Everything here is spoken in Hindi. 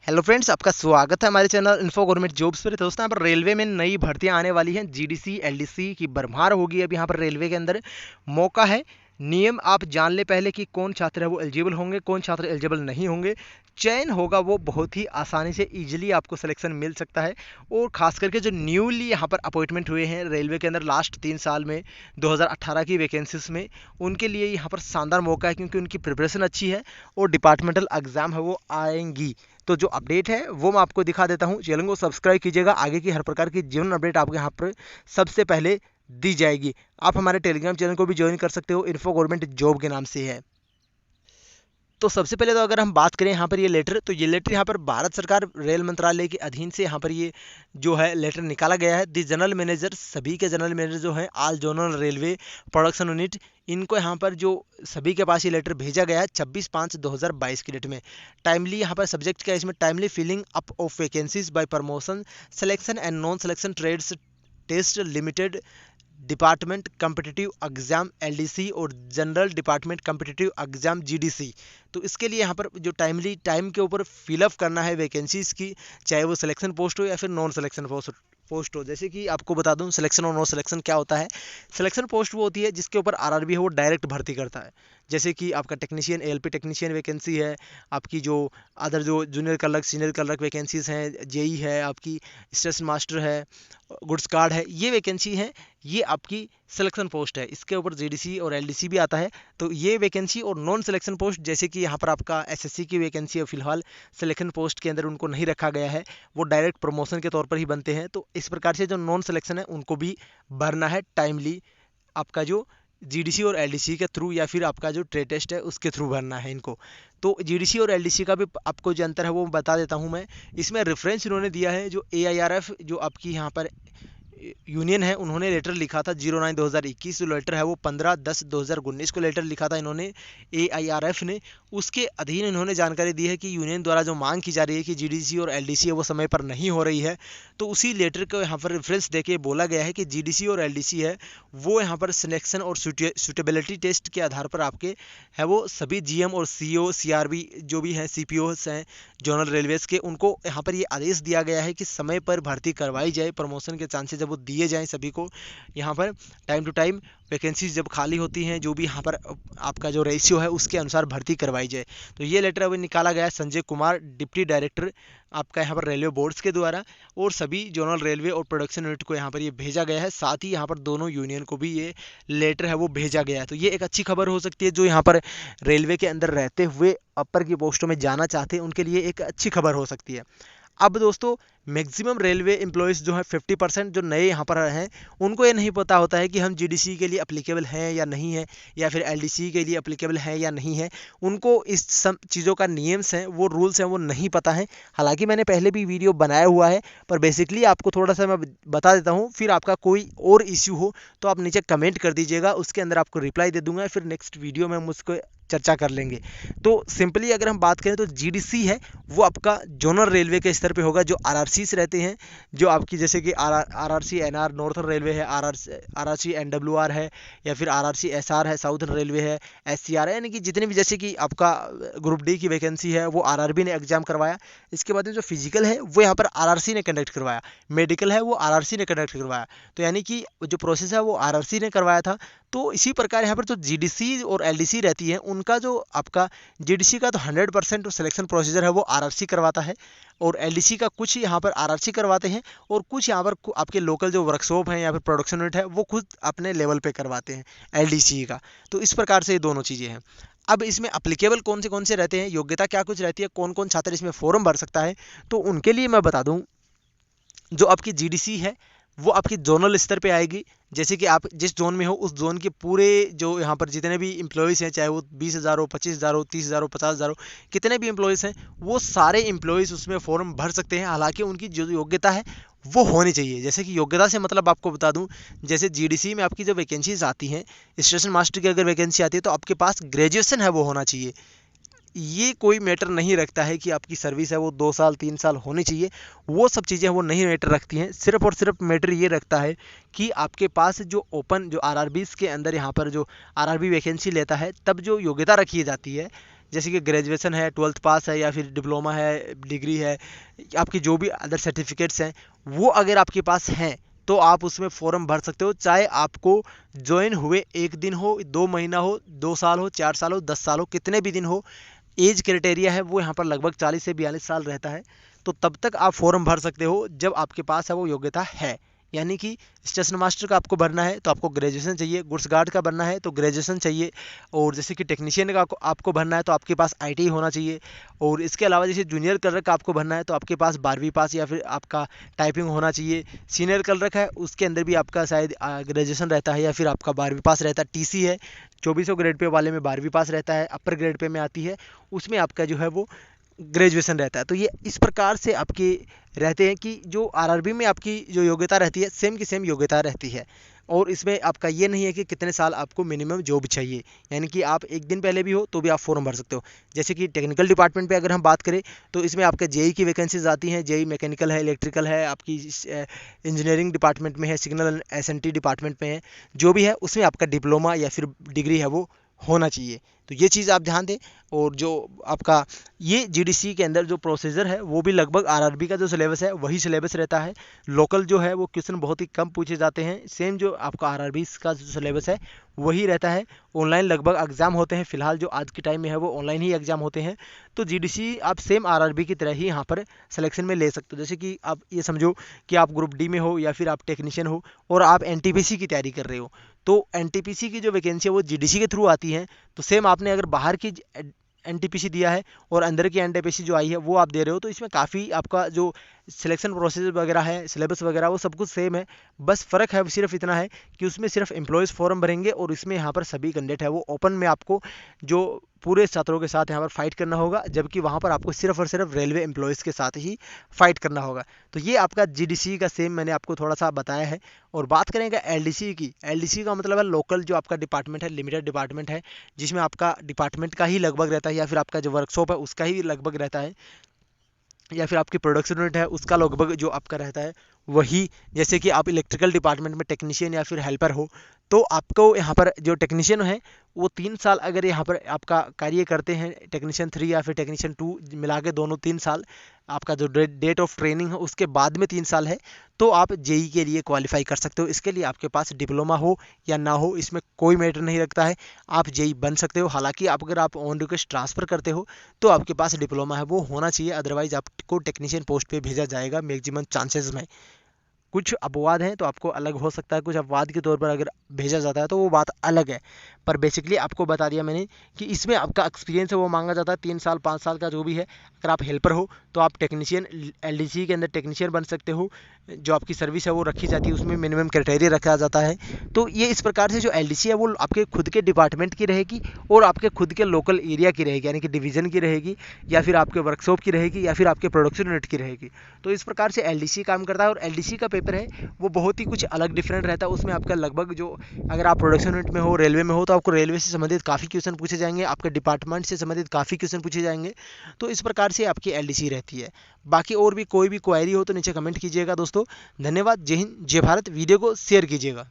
हेलो फ्रेंड्स, आपका स्वागत है हमारे चैनल इन्फो गवर्नमेंट जॉब्स पर। दोस्तों, यहाँ पर रेलवे में नई भर्तियां आने वाली हैं। जीडीसी एलडीसी की भरमार होगी अब यहाँ पर रेलवे के अंदर। मौका है, नियम आप जान ले पहले कि कौन छात्र है वो एलिजिबल होंगे, कौन छात्र एलिजिबल नहीं होंगे। चयन होगा वो बहुत ही आसानी से इजीली आपको सिलेक्शन मिल सकता है। और खास करके जो न्यूली यहाँ पर अपॉइंटमेंट हुए हैं रेलवे के अंदर लास्ट 3 साल में 2018 की वैकेंसीज में, उनके लिए यहाँ पर शानदार मौका है क्योंकि उनकी प्रिपरेशन अच्छी है और डिपार्टमेंटल एग्जाम है वो आएंगी। तो जो अपडेट है वो मैं आपको दिखा देता हूँ। चैनल को सब्सक्राइब कीजिएगा, आगे की हर प्रकार की जीवन अपडेट आपको यहाँ पर सबसे पहले दी जाएगी। आप हमारे टेलीग्राम चैनल को भी ज्वाइन कर सकते हो, इन्फो गवर्नमेंट जॉब के नाम से है। तो सबसे पहले तो अगर हम बात करें यहाँ पर ये लेटर, तो ये लेटर यहाँ पर भारत सरकार रेल मंत्रालय के अधीन से यहाँ पर ये जो है लेटर निकाला गया है। दी जनरल मैनेजर, सभी के जनरल मैनेजर जो हैं all zonal railway production unit, इनको यहाँ पर जो सभी के पास ये लेटर भेजा गया है 26/5/2022 की डेट में। टाइमली यहाँ पर सब्जेक्ट क्या है इसमें, timely filling up of vacancies by promotion selection and non selection trades test limited department competitive exam LDC और general department competitive exam GDC. तो इसके लिए यहाँ पर जो टाइमली टाइम के ऊपर फिलअप करना है वैकेंसीज की, चाहे वो सिलेक्शन पोस्ट हो या फिर नॉन सिलेक्शन पोस्ट हो। जैसे कि आपको बता दूं सिलेक्शन और नॉन सिलेक्शन क्या होता है। सिलेक्शन पोस्ट वो होती है जिसके ऊपर आरआरबी है वो डायरेक्ट भर्ती करता है। जैसे कि आपका टेक्नीशियन एएलपी टेक्नीशियन वैकेंसी है, आपकी जो अदर जो junior clerk senior clerk vacancies हैं, जेई है, आपकी स्टेशन मास्टर है, गुड्स कार्ड है, ये वैकेंसी है, ये आपकी सिलेक्शन पोस्ट है। इसके ऊपर जीडीसी और एलडीसी भी आता है। तो ये वैकेंसी और नॉन सिलेक्शन पोस्ट, जैसे कि यहाँ पर आपका एसएससी की वैकेंसी है, फिलहाल सिलेक्शन पोस्ट के अंदर उनको नहीं रखा गया है, वो डायरेक्ट प्रमोशन के तौर पर ही बनते हैं। तो इस प्रकार से जो नॉन सिलेक्शन है उनको भी भरना है टाइमली, आपका जो जीडीसी और एलडीसी के थ्रू या फिर आपका जो ट्रेड टेस्ट है उसके थ्रू भरना है इनको। तो जीडीसी और एलडीसी का भी आपको जो अंतर है वो बता देता हूँ मैं। इसमें रेफरेंस इन्होंने दिया है जो एआईआरएफ जो आपकी यहाँ पर यूनियन है, उन्होंने लेटर लिखा था 09/2021। जो लेटर है वो 15/10/2019 को लेटर लिखा था इन्होंने एआईआरएफ ने। उसके अधीन इन्होंने जानकारी दी है कि यूनियन द्वारा जो मांग की जा रही है कि जीडीसी और एलडीसी है वो समय पर नहीं हो रही है। तो उसी लेटर को यहाँ पर रेफरेंस देके बोला गया है कि जीडीसी और एलडीसी है वो यहाँ पर सिलेक्शन और सूटेबिलिटी टेस्ट के आधार पर आपके है वो सभी जीएम और सीओ सीआरबी जो भी हैं सीपीओस हैं जोनल रेलवेज के, उनको यहाँ पर ये आदेश दिया गया है कि समय पर भर्ती करवाई जाए। प्रमोशन के चांसेस जब वो दिए जाएं सभी को, यहाँ पर टाइम टू टाइम वैकेंसीज जब खाली होती हैं जो भी यहाँ पर आपका जो रेशियो है उसके अनुसार भर्ती करवाई जाए। तो ये लेटर अभी निकाला गया है संजय कुमार, डिप्टी डायरेक्टर आपका यहाँ पर रेलवे बोर्ड्स के द्वारा, और सभी जोनल रेलवे और प्रोडक्शन यूनिट को यहाँ पर ये भेजा गया है। साथ ही यहाँ पर दोनों यूनियन को भी ये लेटर है वो भेजा गया है। तो ये एक अच्छी खबर हो सकती है जो यहाँ पर रेलवे के अंदर रहते हुए अपर की पोस्टों में जाना चाहते हैं, उनके लिए एक अच्छी खबर हो सकती है। अब दोस्तों, मैक्सिमम रेलवे एम्प्लॉयज़ जो है 50% जो नए यहाँ पर हैं उनको ये नहीं पता होता है कि हम जीडीसी के लिए अप्लीकेबल हैं या नहीं है, या फिर एलडीसी के लिए अप्लीकेबल हैं या नहीं है। उनको इस सब चीज़ों का नियम्स हैं, वो रूल्स हैं, वो नहीं पता है। हालांकि मैंने पहले भी वीडियो बनाया हुआ है, पर बेसिकली आपको थोड़ा सा मैं बता देता हूँ। फिर आपका कोई और इश्यू हो तो आप नीचे कमेंट कर दीजिएगा, उसके अंदर आपको रिप्लाई दे दूंगा। फिर नेक्स्ट वीडियो में हम उसको चर्चा कर लेंगे। तो सिंपली अगर हम बात करें तो जीडीसी है वो आपका जोनल रेलवे के स्तर पे होगा। जो आरआरसीस रहते हैं, जो आपकी जैसे कि आरआरसी एनआर नॉर्थन रेलवे है, आरआरसी एनडब्ल्यूआर है, या फिर आरआरसी एसआर है साउथर्न रेलवे है, एससीआर है, यानी कि जितने भी जैसे कि आपका ग्रुप डी की वैकेंसी है वो आरआरबी ने एग्जाम करवाया। इसके बाद जो फिजिकल है वो यहाँ पर आरआरसी ने कंडक्ट करवाया, मेडिकल है वो आरआरसी ने कंडक्ट करवाया। तो यानी कि जो प्रोसेस है वो आरआरसी ने करवाया था। तो इसी प्रकार यहाँ पर जो जीडीसी और एलडीसी रहती है उनका जो आपका जीडीसी का तो 100% सिलेक्शन प्रोसीजर है वो आरआरसी करवाता है, और एलडीसी का कुछ यहाँ पर आरआरसी करवाते हैं, और कुछ यहाँ पर आपके लोकल जो वर्कशॉप हैं या फिर प्रोडक्शन यूनिट है वो खुद अपने लेवल पे करवाते हैं एलडीसी का। तो इस प्रकार से ये दोनों चीज़ें हैं। अब इसमें अप्लीकेबल कौन से रहते हैं, योग्यता क्या कुछ रहती है, कौन कौन छात्र इसमें फॉर्म भर सकता है, तो उनके लिए मैं बता दूं। जो आपकी जीडीसी है वो आपकी जोनल स्तर पे आएगी। जैसे कि आप जिस जोन में हो उस जोन के पूरे जो यहाँ पर जितने भी एम्प्लॉयज़ हैं, चाहे वो 20,000 हो, 25,000 हो, 30,000 हो, 50,000 हो, कितने भी एम्प्लॉयज़ हैं वो सारे एम्प्लॉयज़ उसमें फॉर्म भर सकते हैं। हालांकि उनकी जो योग्यता है वो होनी चाहिए। जैसे कि योग्यता से मतलब आपको बता दूं, जैसे जीडीसी में आपकी जो वैकेंसीज आती हैं, स्टेशन मास्टर की अगर वैकेंसी आती है तो आपके पास ग्रेजुएशन है वो होना चाहिए। ये कोई मैटर नहीं रखता है कि आपकी सर्विस है वो 2 साल 3 साल होनी चाहिए, वो सब चीज़ें वो नहीं मैटर रखती हैं। सिर्फ और सिर्फ मैटर ये रखता है कि आपके पास जो ओपन जो आरआरबीज़ के अंदर यहाँ पर जो आरआरबी वैकेंसी लेता है तब जो योग्यता रखी जाती है, जैसे कि ग्रेजुएशन है, 12th पास है, या फिर डिप्लोमा है, डिग्री है, आपकी जो भी अदर सर्टिफिकेट्स हैं वो अगर आपके पास हैं तो आप उसमें फॉर्म भर सकते हो। चाहे आपको ज्वाइन हुए 1 दिन हो, 2 महीना हो, 2 साल हो, 4 साल हो, 10 साल हो, कितने भी दिन हो, एज क्राइटेरिया है वो यहाँ पर लगभग 40 से 42 साल रहता है। तो तब तक आप फॉर्म भर सकते हो जब आपके पास है वो योग्यता है। यानी कि स्टेशन मास्टर का आपको भरना है तो आपको ग्रेजुएशन चाहिए, गुड्स गार्ड का भरना है तो ग्रेजुएशन चाहिए, और जैसे कि टेक्नीशियन का आपको भरना है तो आपके पास आईटीआई होना चाहिए, और इसके अलावा जैसे जूनियर क्लर्क का आपको भरना है तो आपके पास 12वीं पास या फिर आपका टाइपिंग होना चाहिए। सीनियर क्लर्क है उसके अंदर भी आपका शायद ग्रेजुएशन रहता है या फिर आपका 12वीं पास रहता है। टीसी है 2400 ग्रेड पे वाले में 12वीं पास रहता है। अपर ग्रेड पे में आती है उसमें आपका जो है वो ग्रेजुएशन रहता है। तो ये इस प्रकार से आपके रहते हैं कि जो आरआरबी में आपकी जो योग्यता रहती है सेम की सेम योग्यता रहती है, और इसमें आपका ये नहीं है कि कितने साल आपको मिनिमम जॉब चाहिए, यानी कि आप 1 दिन पहले भी हो तो भी आप फॉर्म भर सकते हो। जैसे कि टेक्निकल डिपार्टमेंट पे अगर हम बात करें तो इसमें आपका जेई की वैकेंसीज आती हैं। जेई मैकेनिकल है, इलेक्ट्रिकल है, आपकी इंजीनियरिंग डिपार्टमेंट में है, सिग्नल एसएनटी डिपार्टमेंट में है, जो भी है उसमें आपका डिप्लोमा या फिर डिग्री है वो होना चाहिए। तो ये चीज़ आप ध्यान दें। और जो आपका ये जीडीसी के अंदर जो प्रोसीजर है वो भी लगभग आरआरबी का जो सिलेबस है वही सिलेबस रहता है। लोकल जो है वो क्वेश्चन बहुत ही कम पूछे जाते हैं। सेम जो आपका आरआरबी का जो सिलेबस है वही रहता है। ऑनलाइन लगभग एग्जाम होते हैं, फिलहाल जो आज के टाइम में है वो ऑनलाइन ही एग्जाम होते हैं। तो जीडीसी आप सेम आरआरबी की तरह ही यहाँ पर सिलेक्शन में ले सकते हो। जैसे कि आप ये समझो कि आप ग्रुप डी में हो या फिर आप टेक्नीशियन हो और आप एनटीपीसी की तैयारी कर रहे हो, तो एनटीपीसी की जो वैकेंसी है वो जीडीसी के थ्रू आती है। तो सेम आपने अगर बाहर की एनटीपीसी दिया है और अंदर की एनटीपीसी जो आई है वो आप दे रहे हो, तो इसमें काफ़ी आपका जो सिलेक्शन प्रोसेस वगैरह है, सिलेबस वगैरह वो सब कुछ सेम है। बस फ़र्क है सिर्फ इतना है कि उसमें सिर्फ एम्प्लॉयज़ फॉर्म भरेंगे और इसमें यहाँ पर सभी कैंडिडेट है वो ओपन में आपको जो पूरे छात्रों के साथ यहाँ पर फाइट करना होगा, जबकि वहाँ पर आपको सिर्फ और सिर्फ रेलवे एम्प्लॉयज़ के साथ ही फाइट करना होगा। तो ये आपका जीडीसी का सेम मैंने आपको थोड़ा सा बताया है। और बात करेंगे एलडीसी की। एलडीसी का मतलब है लोकल जो आपका डिपार्टमेंट है, लिमिटेड डिपार्टमेंट है, जिसमें आपका डिपार्टमेंट का ही लगभग रहता है या फिर आपका जो वर्कशॉप है उसका ही लगभग रहता है, या फिर आपकी प्रोडक्शन यूनिट है उसका लगभग जो आपका रहता है वही। जैसे कि आप इलेक्ट्रिकल डिपार्टमेंट में टेक्नीशियन या फिर हेल्पर हो तो आपको यहाँ पर जो टेक्नीशियन है वो 3 साल अगर यहाँ पर आपका कार्य करते हैं, टेक्नीशियन 3 या फिर टेक्नीशियन 2 मिला के दोनों 3 साल, आपका जो डेट ऑफ ट्रेनिंग है उसके बाद में 3 साल है, तो आप जेई के लिए क्वालिफाई कर सकते हो। इसके लिए आपके पास डिप्लोमा हो या ना हो इसमें कोई मैटर नहीं रखता है, आप जेई बन सकते हो। हालांकि अगर आप ऑन रिक्वेस्ट ट्रांसफ़र करते हो तो आपके पास डिप्लोमा है वो होना चाहिए, अदरवाइज आपको टेक्नीशियन पोस्ट पे भेजा जाएगा मैक्सिमम चांसेस में। कुछ अपवाद हैं तो आपको अलग हो सकता है, कुछ अपवाद के तौर पर अगर भेजा जाता है तो वो बात अलग है। पर बेसिकली आपको बता दिया मैंने कि इसमें आपका एक्सपीरियंस है वो मांगा जाता है 3 साल 5 साल का जो भी है। अगर आप हेल्पर हो तो आप टेक्नीशियन एलडीसी के अंदर टेक्नीशियन बन सकते हो। जो आपकी सर्विस है वो रखी जाती है, उसमें मिनिमम क्राइटेरिया रखा जाता है। तो ये इस प्रकार से जो एलडीसी है वो आपके खुद के डिपार्टमेंट की रहेगी और आपके खुद के लोकल एरिया की रहेगी, यानी कि डिवीज़न की रहेगी या फिर आपके वर्कशॉप की रहेगी या फिर आपके प्रोडक्शन यूनिट की रहेगी। तो इस प्रकार से एलडीसी काम करता है। और एलडीसी का पेपर है वो बहुत ही कुछ अलग डिफरेंट रहता है। उसमें आपका लगभग जो अगर आप प्रोडक्शन यूनिट में हो, रेलवे में हो, तो आपको रेलवे से संबंधित काफ़ी क्वेश्चन पूछे जाएंगे, आपके डिपार्टमेंट से संबंधित काफ़ी क्वेश्चन पूछे जाएंगे। तो इस प्रकार से आपकी एलडीसी रहती है। बाकी और भी कोई भी क्वेरी हो तो नीचे कमेंट कीजिएगा दोस्तों। धन्यवाद। जय हिंद, जय भारत। वीडियो को शेयर कीजिएगा।